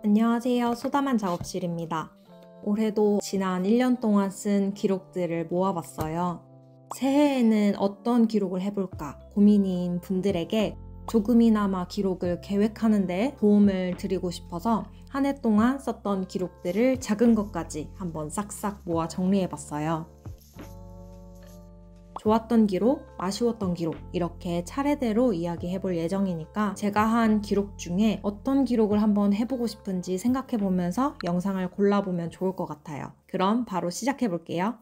안녕하세요. 소담한 작업실입니다. 올해도 지난 1년 동안 쓴 기록들을 모아봤어요. 새해에는 어떤 기록을 해볼까 고민인 분들에게 조금이나마 기록을 계획하는 데 도움을 드리고 싶어서 한 해 동안 썼던 기록들을 작은 것까지 한번 싹싹 모아 정리해봤어요. 좋았던 기록, 아쉬웠던 기록 이렇게 차례대로 이야기해볼 예정이니까 제가 한 기록 중에 어떤 기록을 한번 해보고 싶은지 생각해보면서 영상을 골라보면 좋을 것 같아요. 그럼 바로 시작해볼게요.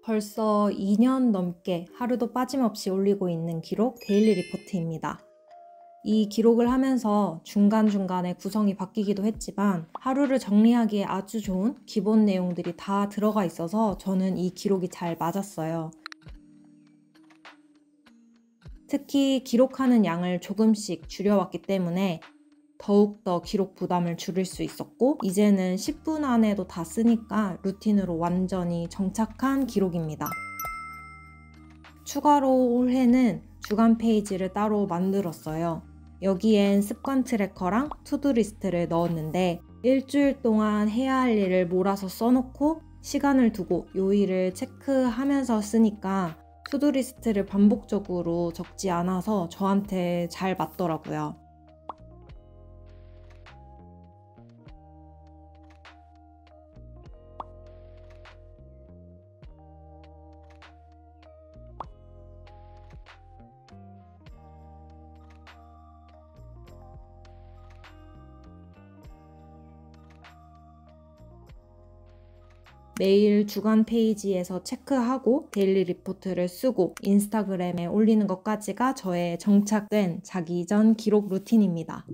벌써 2년 넘게 하루도 빠짐없이 올리고 있는 기록 데일리 리포트입니다. 이 기록을 하면서 중간중간에 구성이 바뀌기도 했지만 하루를 정리하기에 아주 좋은 기본 내용들이 다 들어가 있어서 저는 이 기록이 잘 맞았어요. 특히 기록하는 양을 조금씩 줄여왔기 때문에 더욱더 기록 부담을 줄일 수 있었고 이제는 10분 안에도 다 쓰니까 루틴으로 완전히 정착한 기록입니다. 추가로 올해는 주간 페이지를 따로 만들었어요. 여기엔 습관 트래커랑 투두 리스트를 넣었는데 일주일 동안 해야 할 일을 몰아서 써놓고 시간을 두고 요일을 체크하면서 쓰니까 투두 리스트를 반복적으로 적지 않아서 저한테 잘 맞더라고요. 매일 주간 페이지에서 체크하고 데일리 리포트를 쓰고 인스타그램에 올리는 것까지가 저의 정착된 자기 전 기록 루틴입니다.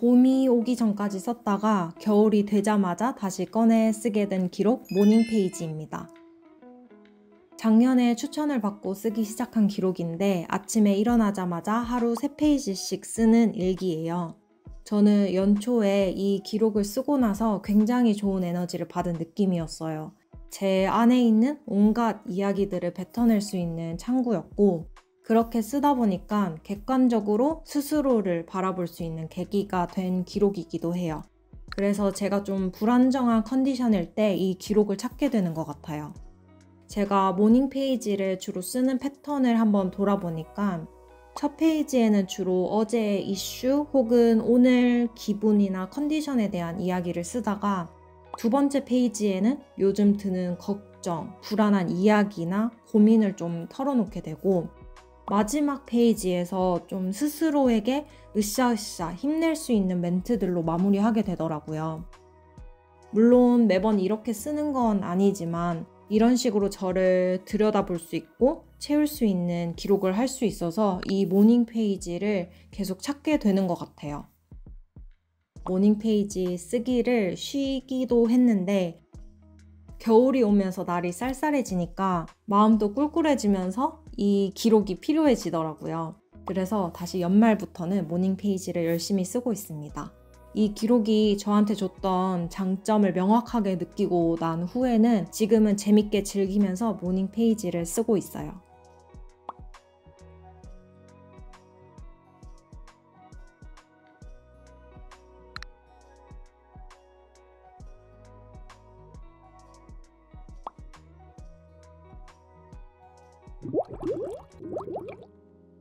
봄이 오기 전까지 썼다가 겨울이 되자마자 다시 꺼내 쓰게 된 기록 모닝 페이지입니다. 작년에 추천을 받고 쓰기 시작한 기록인데 아침에 일어나자마자 하루 3페이지씩 쓰는 일기예요. 저는 연초에 이 기록을 쓰고 나서 굉장히 좋은 에너지를 받은 느낌이었어요. 제 안에 있는 온갖 이야기들을 뱉어낼 수 있는 창구였고 그렇게 쓰다 보니까 객관적으로 스스로를 바라볼 수 있는 계기가 된 기록이기도 해요. 그래서 제가 좀 불안정한 컨디션일 때 이 기록을 찾게 되는 것 같아요. 제가 모닝 페이지를 주로 쓰는 패턴을 한번 돌아보니까 첫 페이지에는 주로 어제의 이슈 혹은 오늘 기분이나 컨디션에 대한 이야기를 쓰다가 두 번째 페이지에는 요즘 드는 걱정, 불안한 이야기나 고민을 좀 털어놓게 되고 마지막 페이지에서 좀 스스로에게 으쌰으쌰 힘낼 수 있는 멘트들로 마무리하게 되더라고요. 물론 매번 이렇게 쓰는 건 아니지만 이런 식으로 저를 들여다볼 수 있고 채울 수 있는 기록을 할 수 있어서 이 모닝 페이지를 계속 찾게 되는 것 같아요. 모닝 페이지 쓰기를 쉬기도 했는데 겨울이 오면서 날이 쌀쌀해지니까 마음도 꿀꿀해지면서 이 기록이 필요해지더라고요. 그래서 다시 연말부터는 모닝 페이지를 열심히 쓰고 있습니다. 이 기록이 저한테 줬던 장점을 명확하게 느끼고 난 후에는 지금은 재밌게 즐기면서 모닝 페이지를 쓰고 있어요.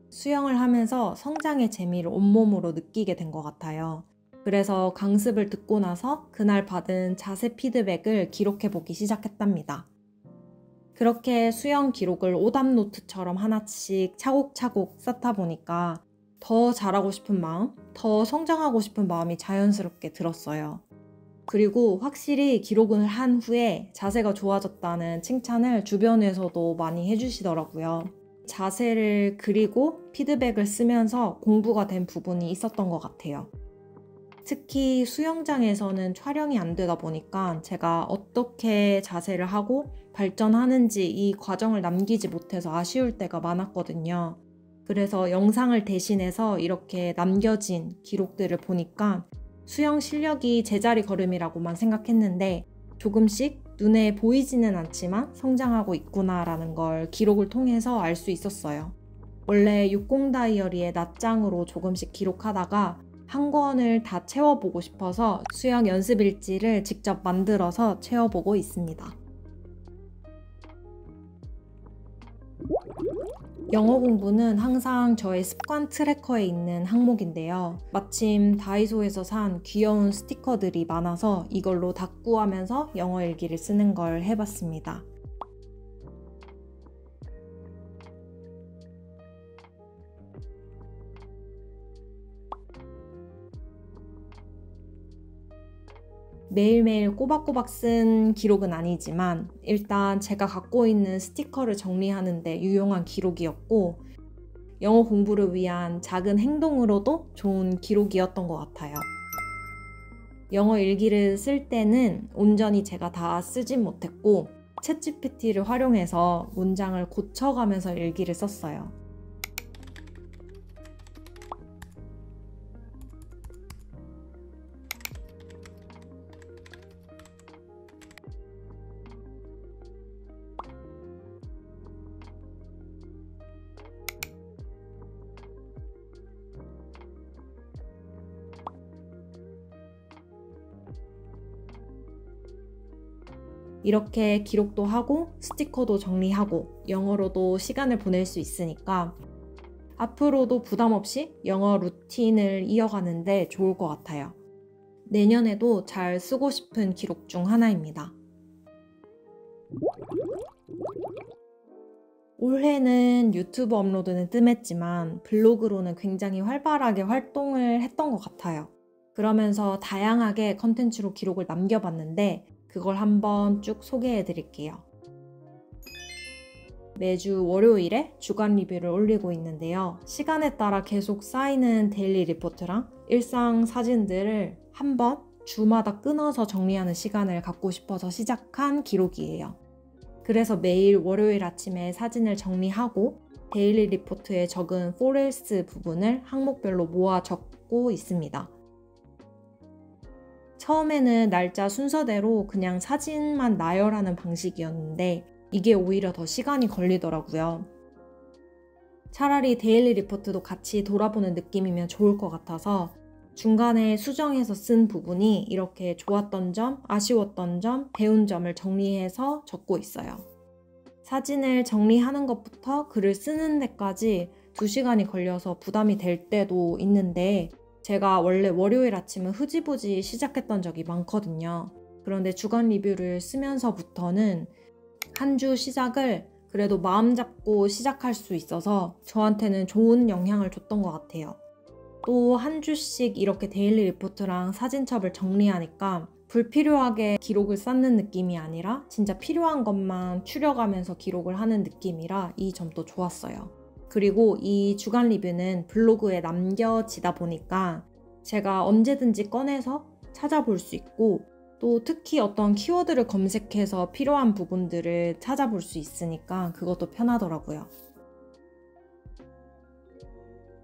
수영을 하면서 성장의 재미를 온몸으로 느끼게 된 것 같아요. 그래서 강습을 듣고 나서 그날 받은 자세 피드백을 기록해보기 시작했답니다. 그렇게 수영 기록을 오답노트처럼 하나씩 차곡차곡 쌓다 보니까 더 잘하고 싶은 마음, 더 성장하고 싶은 마음이 자연스럽게 들었어요. 그리고 확실히 기록을 한 후에 자세가 좋아졌다는 칭찬을 주변에서도 많이 해주시더라고요. 자세를 그리고 피드백을 쓰면서 공부가 된 부분이 있었던 것 같아요. 특히 수영장에서는 촬영이 안 되다 보니까 제가 어떻게 자세를 하고 발전하는지 이 과정을 남기지 못해서 아쉬울 때가 많았거든요. 그래서 영상을 대신해서 이렇게 남겨진 기록들을 보니까 수영 실력이 제자리 걸음이라고만 생각했는데 조금씩 눈에 보이지는 않지만 성장하고 있구나라는 걸 기록을 통해서 알 수 있었어요. 원래 60 다이어리의 낮장으로 조금씩 기록하다가 한 권을 다 채워보고 싶어서 수영 연습 일지를 직접 만들어서 채워보고 있습니다. 영어 공부는 항상 저의 습관 트래커에 있는 항목인데요. 마침 다이소에서 산 귀여운 스티커들이 많아서 이걸로 다꾸하면서 영어 일기를 쓰는 걸 해봤습니다. 매일매일 꼬박꼬박 쓴 기록은 아니지만 일단 제가 갖고 있는 스티커를 정리하는데 유용한 기록이었고 영어 공부를 위한 작은 행동으로도 좋은 기록이었던 것 같아요. 영어 일기를 쓸 때는 온전히 제가 다 쓰진 못했고 챗GPT를 활용해서 문장을 고쳐가면서 일기를 썼어요. 이렇게 기록도 하고 스티커도 정리하고 영어로도 시간을 보낼 수 있으니까 앞으로도 부담 없이 영어 루틴을 이어가는데 좋을 것 같아요. 내년에도 잘 쓰고 싶은 기록 중 하나입니다. 올해는 유튜브 업로드는 뜸했지만 블로그로는 굉장히 활발하게 활동을 했던 것 같아요. 그러면서 다양하게 컨텐츠로 기록을 남겨봤는데 그걸 한번 쭉 소개해 드릴게요. 매주 월요일에 주간 리뷰를 올리고 있는데요. 시간에 따라 계속 쌓이는 데일리 리포트랑 일상 사진들을 한번 주마다 끊어서 정리하는 시간을 갖고 싶어서 시작한 기록이에요. 그래서 매일 월요일 아침에 사진을 정리하고 데일리 리포트에 적은 포레스트 부분을 항목별로 모아 적고 있습니다. 처음에는 날짜 순서대로 그냥 사진만 나열하는 방식이었는데 이게 오히려 더 시간이 걸리더라고요. 차라리 데일리 리포트도 같이 돌아보는 느낌이면 좋을 것 같아서 중간에 수정해서 쓴 부분이 이렇게 좋았던 점, 아쉬웠던 점, 배운 점을 정리해서 적고 있어요. 사진을 정리하는 것부터 글을 쓰는 데까지 2시간이 걸려서 부담이 될 때도 있는데 제가 원래 월요일 아침은 흐지부지 시작했던 적이 많거든요. 그런데 주간 리뷰를 쓰면서부터는 한 주 시작을 그래도 마음 잡고 시작할 수 있어서 저한테는 좋은 영향을 줬던 것 같아요. 또 한 주씩 이렇게 데일리 리포트랑 사진첩을 정리하니까 불필요하게 기록을 쌓는 느낌이 아니라 진짜 필요한 것만 추려가면서 기록을 하는 느낌이라 이 점도 좋았어요. 그리고 이 주간 리뷰는 블로그에 남겨지다 보니까 제가 언제든지 꺼내서 찾아볼 수 있고 또 특히 어떤 키워드를 검색해서 필요한 부분들을 찾아볼 수 있으니까 그것도 편하더라고요.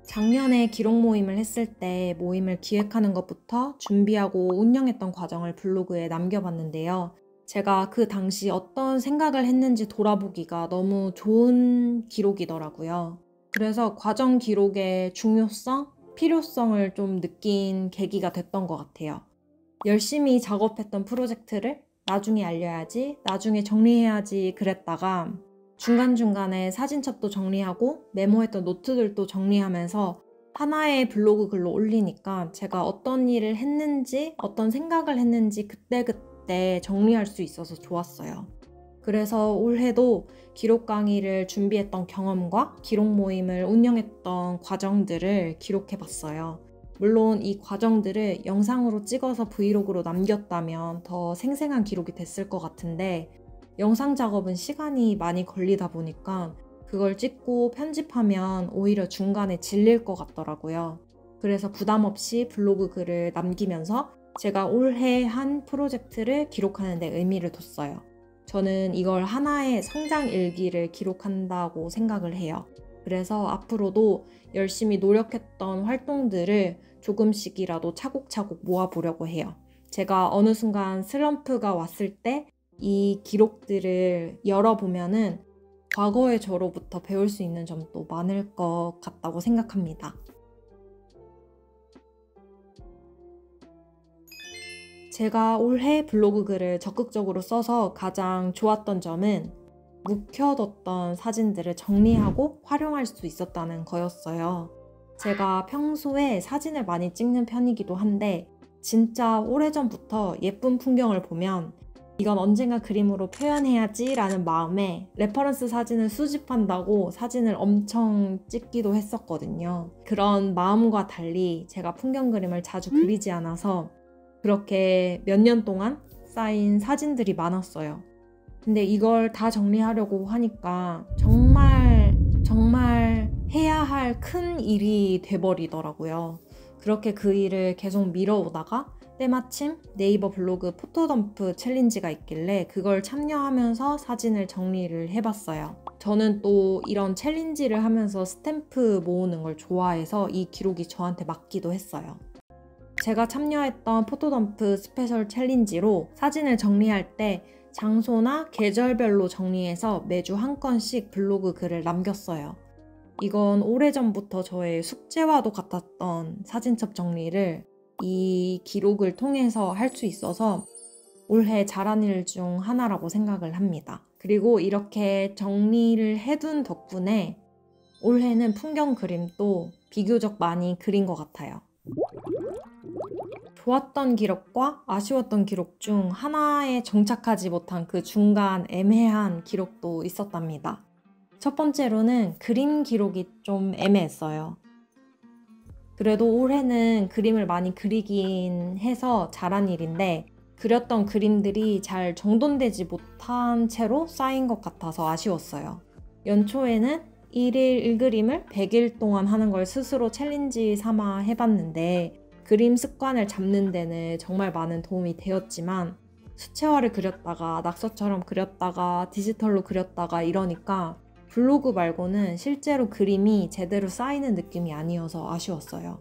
작년에 기록 모임을 했을 때 모임을 기획하는 것부터 준비하고 운영했던 과정을 블로그에 남겨봤는데요. 제가 그 당시 어떤 생각을 했는지 돌아보기가 너무 좋은 기록이더라고요. 그래서 과정 기록의 중요성, 필요성을 좀 느낀 계기가 됐던 것 같아요. 열심히 작업했던 프로젝트를 나중에 알려야지, 나중에 정리해야지 그랬다가 중간중간에 사진첩도 정리하고 메모했던 노트들도 정리하면서 하나의 블로그 글로 올리니까 제가 어떤 일을 했는지, 어떤 생각을 했는지 그때그때 정리할 수 있어서 좋았어요. 그래서 올해도 기록 강의를 준비했던 경험과 기록 모임을 운영했던 과정들을 기록해봤어요. 물론 이 과정들을 영상으로 찍어서 브이로그로 남겼다면 더 생생한 기록이 됐을 것 같은데 영상 작업은 시간이 많이 걸리다 보니까 그걸 찍고 편집하면 오히려 중간에 질릴 것 같더라고요. 그래서 부담 없이 블로그 글을 남기면서 제가 올해 한 프로젝트를 기록하는 데 의미를 뒀어요. 저는 이걸 하나의 성장 일기를 기록한다고 생각을 해요. 그래서 앞으로도 열심히 노력했던 활동들을 조금씩이라도 차곡차곡 모아보려고 해요. 제가 어느 순간 슬럼프가 왔을 때 이 기록들을 열어보면은 과거의 저로부터 배울 수 있는 점도 많을 것 같다고 생각합니다. 제가 올해 블로그 글을 적극적으로 써서 가장 좋았던 점은 묵혀뒀던 사진들을 정리하고 활용할 수 있었다는 거였어요. 제가 평소에 사진을 많이 찍는 편이기도 한데 진짜 오래전부터 예쁜 풍경을 보면 이건 언젠가 그림으로 표현해야지 라는 마음에 레퍼런스 사진을 수집한다고 사진을 엄청 찍기도 했었거든요. 그런 마음과 달리 제가 풍경 그림을 자주 그리지 않아서 그렇게 몇 년 동안 쌓인 사진들이 많았어요. 근데 이걸 다 정리하려고 하니까 정말 해야 할 큰 일이 돼버리더라고요. 그렇게 그 일을 계속 미뤄오다가 때마침 네이버 블로그 포토덤프 챌린지가 있길래 그걸 참여하면서 사진을 정리를 해봤어요. 저는 또 이런 챌린지를 하면서 스탬프 모으는 걸 좋아해서 이 기록이 저한테 맞기도 했어요. 제가 참여했던 포토덤프 스페셜 챌린지로 사진을 정리할 때 장소나 계절별로 정리해서 매주 한 건씩 블로그 글을 남겼어요. 이건 오래전부터 저의 숙제와도 같았던 사진첩 정리를 이 기록을 통해서 할 수 있어서 올해 잘한 일 중 하나라고 생각을 합니다. 그리고 이렇게 정리를 해둔 덕분에 올해는 풍경 그림도 비교적 많이 그린 것 같아요. 좋았던 기록과 아쉬웠던 기록 중 하나에 정착하지 못한 그 중간 애매한 기록도 있었답니다. 첫 번째로는 그림 기록이 좀 애매했어요. 그래도 올해는 그림을 많이 그리긴 해서 잘한 일인데 그렸던 그림들이 잘 정돈되지 못한 채로 쌓인 것 같아서 아쉬웠어요. 연초에는 1일 1그림을 100일 동안 하는 걸 스스로 챌린지 삼아 해봤는데 그림 습관을 잡는 데는 정말 많은 도움이 되었지만 수채화를 그렸다가 낙서처럼 그렸다가 디지털로 그렸다가 이러니까 블로그 말고는 실제로 그림이 제대로 쌓이는 느낌이 아니어서 아쉬웠어요.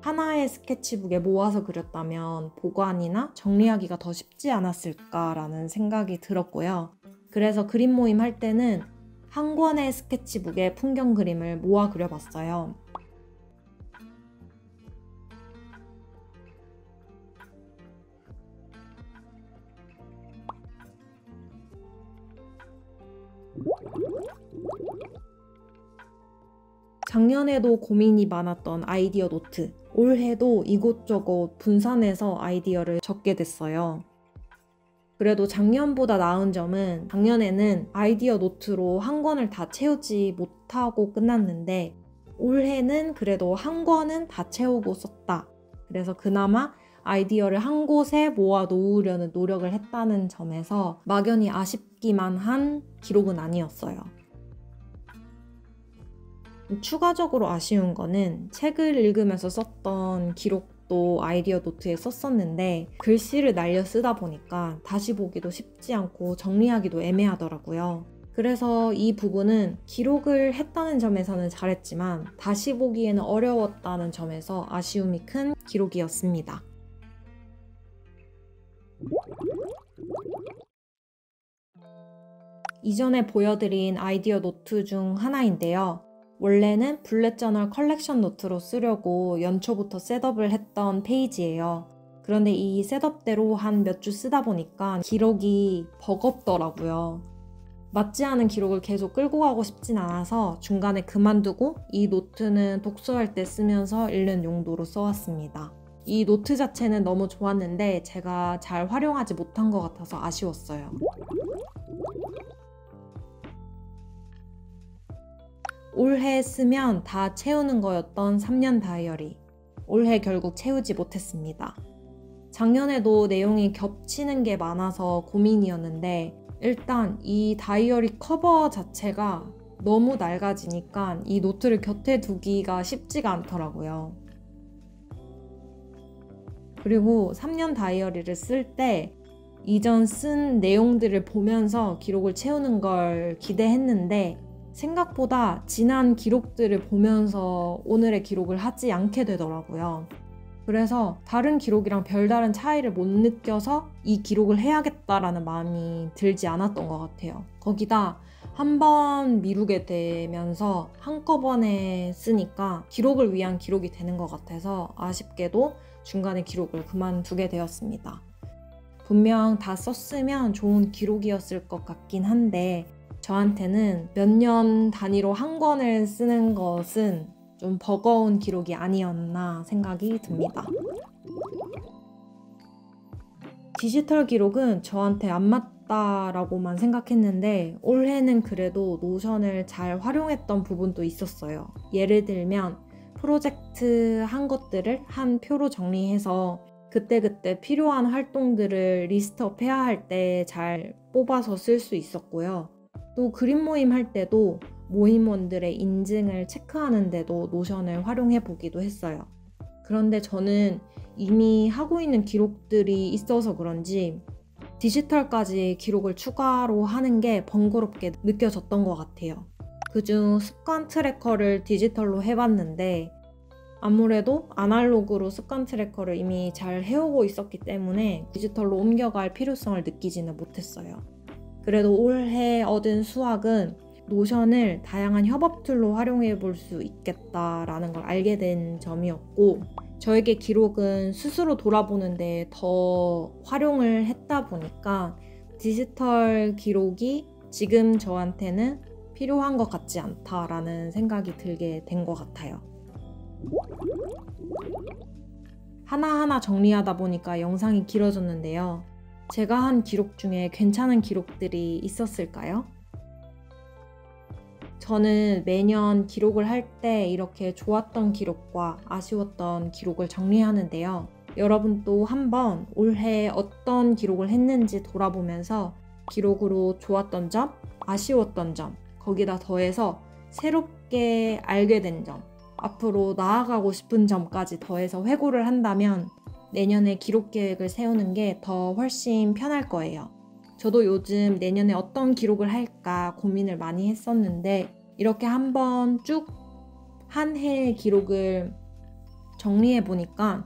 하나의 스케치북에 모아서 그렸다면 보관이나 정리하기가 더 쉽지 않았을까라는 생각이 들었고요. 그래서 그림 모임 할 때는 한 권의 스케치북에 풍경 그림을 모아 그려봤어요. 작년에도 고민이 많았던 아이디어 노트. 올해도 이곳저곳 분산해서 아이디어를 적게 됐어요. 그래도 작년보다 나은 점은 작년에는 아이디어 노트로 한 권을 다 채우지 못하고 끝났는데 올해는 그래도 한 권은 다 채우고 썼다. 그래서 그나마 아이디어를 한 곳에 모아 놓으려는 노력을 했다는 점에서 막연히 아쉽기만 한 기록은 아니었어요. 추가적으로 아쉬운 거는 책을 읽으면서 썼던 기록도 아이디어 노트에 썼었는데 글씨를 날려 쓰다 보니까 다시 보기도 쉽지 않고 정리하기도 애매하더라고요. 그래서 이 부분은 기록을 했다는 점에서는 잘했지만 다시 보기에는 어려웠다는 점에서 아쉬움이 큰 기록이었습니다. 이전에 보여드린 아이디어 노트 중 하나인데요. 원래는 블랙 저널 컬렉션 노트로 쓰려고 연초부터 셋업을 했던 페이지예요. 그런데 이 셋업대로 한 몇 주 쓰다 보니까 기록이 버겁더라고요. 맞지 않은 기록을 계속 끌고 가고 싶진 않아서 중간에 그만두고 이 노트는 독서할 때 쓰면서 읽는 용도로 써왔습니다. 이 노트 자체는 너무 좋았는데 제가 잘 활용하지 못한 것 같아서 아쉬웠어요. 올해 쓰면 다 채우는 거였던 3년 다이어리. 올해 결국 채우지 못했습니다. 작년에도 내용이 겹치는 게 많아서 고민이었는데 일단 이 다이어리 커버 자체가 너무 낡아지니까 이 노트를 곁에 두기가 쉽지가 않더라고요. 그리고 3년 다이어리를 쓸 때 이전 쓴 내용들을 보면서 기록을 채우는 걸 기대했는데 생각보다 지난 기록들을 보면서 오늘의 기록을 하지 않게 되더라고요. 그래서 다른 기록이랑 별다른 차이를 못 느껴서 이 기록을 해야겠다라는 마음이 들지 않았던 것 같아요. 거기다 한 번 미루게 되면서 한꺼번에 쓰니까 기록을 위한 기록이 되는 것 같아서 아쉽게도 중간에 기록을 그만두게 되었습니다. 분명 다 썼으면 좋은 기록이었을 것 같긴 한데 저한테는 몇 년 단위로 한 권을 쓰는 것은 좀 버거운 기록이 아니었나 생각이 듭니다. 디지털 기록은 저한테 안 맞다라고만 생각했는데 올해는 그래도 노션을 잘 활용했던 부분도 있었어요. 예를 들면 프로젝트 한 것들을 한 표로 정리해서 그때그때 필요한 활동들을 리스트업 해야 할 때 잘 뽑아서 쓸 수 있었고요. 또 그림 모임 할 때도 모임원들의 인증을 체크하는데도 노션을 활용해 보기도 했어요. 그런데 저는 이미 하고 있는 기록들이 있어서 그런지 디지털까지 기록을 추가로 하는 게 번거롭게 느껴졌던 것 같아요. 그중 습관 트래커를 디지털로 해봤는데 아무래도 아날로그로 습관 트래커를 이미 잘 해오고 있었기 때문에 디지털로 옮겨갈 필요성을 느끼지는 못했어요. 그래도 올해 얻은 수확은 노션을 다양한 협업 툴로 활용해 볼 수 있겠다라는 걸 알게 된 점이었고 저에게 기록은 스스로 돌아보는데 더 활용을 했다 보니까 디지털 기록이 지금 저한테는 필요한 것 같지 않다라는 생각이 들게 된 것 같아요. 하나하나 정리하다 보니까 영상이 길어졌는데요. 제가 한 기록 중에 괜찮은 기록들이 있었을까요? 저는 매년 기록을 할 때 이렇게 좋았던 기록과 아쉬웠던 기록을 정리하는데요. 여러분도 한번 올해 어떤 기록을 했는지 돌아보면서 기록으로 좋았던 점, 아쉬웠던 점, 거기다 더해서 새롭게 알게 된 점, 앞으로 나아가고 싶은 점까지 더해서 회고를 한다면 내년에 기록 계획을 세우는 게 더 훨씬 편할 거예요. 저도 요즘 내년에 어떤 기록을 할까 고민을 많이 했었는데 이렇게 한번 쭉 한 해의 기록을 정리해 보니까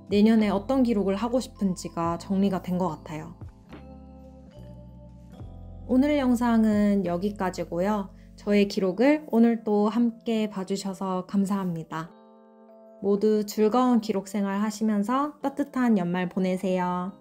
내년에 어떤 기록을 하고 싶은지가 정리가 된 것 같아요. 오늘 영상은 여기까지고요. 저의 기록을 오늘도 함께 봐주셔서 감사합니다. 모두 즐거운 기록 생활 하시면서 따뜻한 연말 보내세요.